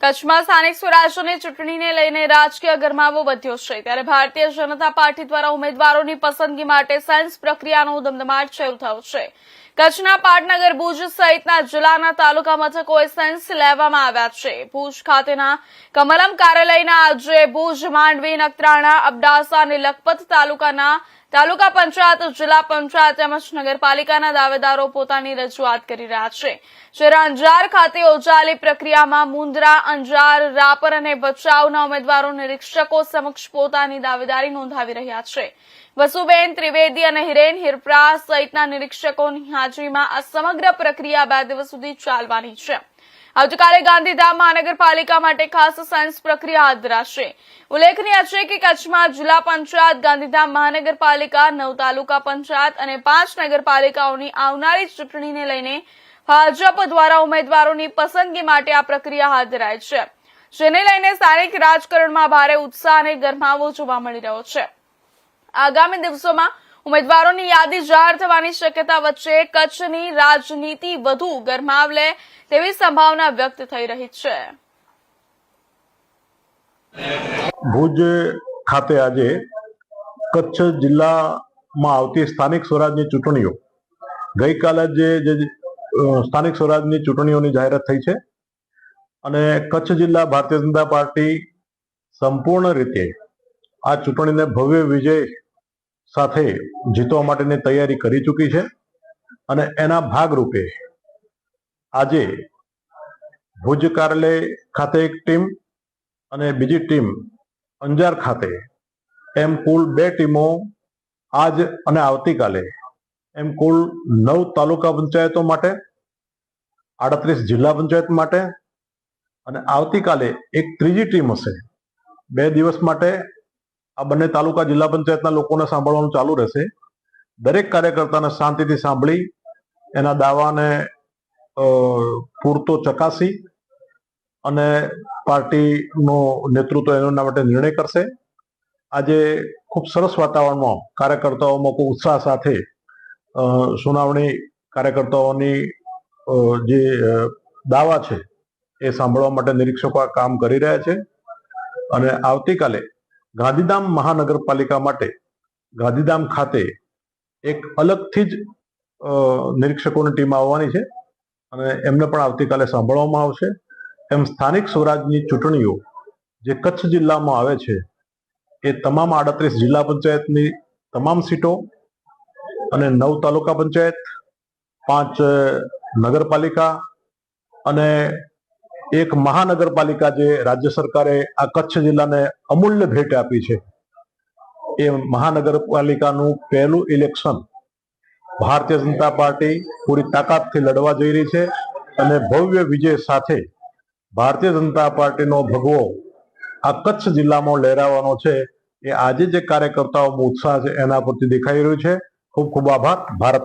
કચ્છમાં સ્થાનિક સ્વરાજ્યની ચૂંટણીને લઈને રાજકીય ગરમાવો વધ્યો છે ત્યારે ભારતીય જનતા પાર્ટી દ્વારા ઉમેદવારોની પસંદગી માટે સેન્સ પ્રક્રિયાનો ધમધમાટ શરૂ થયો છે। કચ્છના પાટનગર, ભુજ સહિતના જિલ્લાના તાલુકા મથકોએ સેન્સ લેવામાં આવ્યા છે। ભુજ ખાતેના કમલમ કાર્યાલયના આજે ભુજ, માંડવી, નખત્રાણા, અબડાસા અને લખપત તાલુકાના તાલુકા પંચાયત, જિલ્લા પંચાયત તેમજ નગરપાલિકાના દાવેદારો પોતાની રજૂઆત કરી રહ્યા છે। જ્યારે અંજાર ખાતે યોજાયેલી પ્રક્રિયામાં મુન્દ્રા, અંજાર, રાપર અને ભચાઉના ઉમેદવારો નિરીક્ષકો સમક્ષ પોતાની દાવેદારી નોંધાવી રહ્યા છે। વસુબેન ત્રિવેદી અને હિરેન હિરપરા સહિતના નિરીક્ષકોની હાજરીમાં આ સમગ્ર પ્રક્રિયા 2 દિવસ સુધી ચાલવાની છે। આવતીકાલે ગાંધીધામ મહાનગરપાલિકા માટે ખાસ સેન્સ પ્રક્રિયા હાથ ધરાશે। ઉલ્લેખનીય છે કે કચ્છમાં જિલ્લા પંચાયત, ગાંધીધામ મહાનગરપાલિકા, 9 તાલુકા પંચાયત અને 5 નગરપાલિકાઓની આવનારી ચૂંટણીને લઈને ભાજપ દ્વારા ઉમેદવારોની પસંદગી માટે આ પ્રક્રિયા હાથ ધરાઈ છે, જેને લઈને સ્થાનિક રાજકારણમાં ભારે ઉત્સાહ અને ગરમાવો જોવા મળી રહ્યો છે। આગામી દિવસોમાં ઉમેદવારોની યાદી જાહેર થવાની શક્યતા વચ્ચે કચ્છની રાજનીતિ વધુ ગરમાવ લે તેવી સંભાવના વ્યક્ત થઈ રહી છે। ભુજ ખાતે આજે કચ્છ જિલ્લામાં આવતી સ્થાનિક સ્વરાજની ચૂંટણીઓ ગઈકાલે જે સ્થાનિક સ્વરાજની ચૂંટણીઓની જાહેરાત થઈ છે અને કચ્છ જિલ્લા ભારતીય જનતા પાર્ટી સંપૂર્ણ રીતે આ ચૂંટણીને ભવ્ય વિજય સાથે જીતવા માટેની તૈયારી કરી ચૂકી છે અને એના ભાગરૂપે આજે ભુજ કાર્યાલય ખાતે એક ટીમ અને બીજી ટીમ અંજાર ખાતે એમ કુલ 2 ટીમો આજ અને આવતીકાલે એમ કુલ 9 તાલુકા પંચાયતો માટે, 38 જિલ્લા પંચાયત માટે અને આવતીકાલે એક ત્રીજી ટીમ હશે। 2 દિવસ માટે આ બંને તાલુકા જિલ્લા પંચાયતના લોકોને સાંભળવાનું ચાલુ રહેશે। દરેક કાર્યકર્તાને શાંતિથી સાંભળી એના દાવાને પૂરતો ચકાસી અને પાર્ટીનું નેતૃત્વ એના માટે નિર્ણય કરશે। આજે ખૂબ સરસ વાતાવરણમાં કાર્યકર્તાઓમાં ખૂબ ઉત્સાહ સાથે સુનાવણી કાર્યકર્તાઓની જે દાવા છે એ સાંભળવા માટે નિરીક્ષકો કામ કરી રહ્યા છે અને આવતીકાલે ગાંધીધામ મહાનગરપાલિકા માટે ગાંધીધામ ખાતે એક અલગથી જ નિરીક્ષકોની ટીમ આવવાની છે અને એમને પણ આવતીકાલે સાંભળવામાં આવશે। એમ સ્થાનિક સ્વરાજની ચૂંટણીઓ જે કચ્છ જિલ્લામાં આવે છે એ તમામ 38 જિલ્લા પંચાયતની તમામ સીટો અને 9 તાલુકા પંચાયત, 5 નગરપાલિકા અને એક મહાનગરપાલિકા જે રાજ્ય સરકારે આ કચ્છ જિલ્લાને અમૂલ્ય ભેટ આપી છે, એ મહાનગરપાલિકાનું પહેલું ઇલેક્શન ભારતીય જનતા પાર્ટી પૂરી તાકાતથી લડવા જઈ રહી છે અને ભવ્ય વિજય સાથે ભારતીય જનતા પાર્ટીનો ભગવો આ કચ્છ જિલ્લામાં લહેરાવાનો છે। એ આજે જે કાર્યકર્તાઓમાં ઉત્સાહ છે એના પરથી દેખાઈ રહ્યું છે। ખૂબ ખૂબ આભાર। ભારત।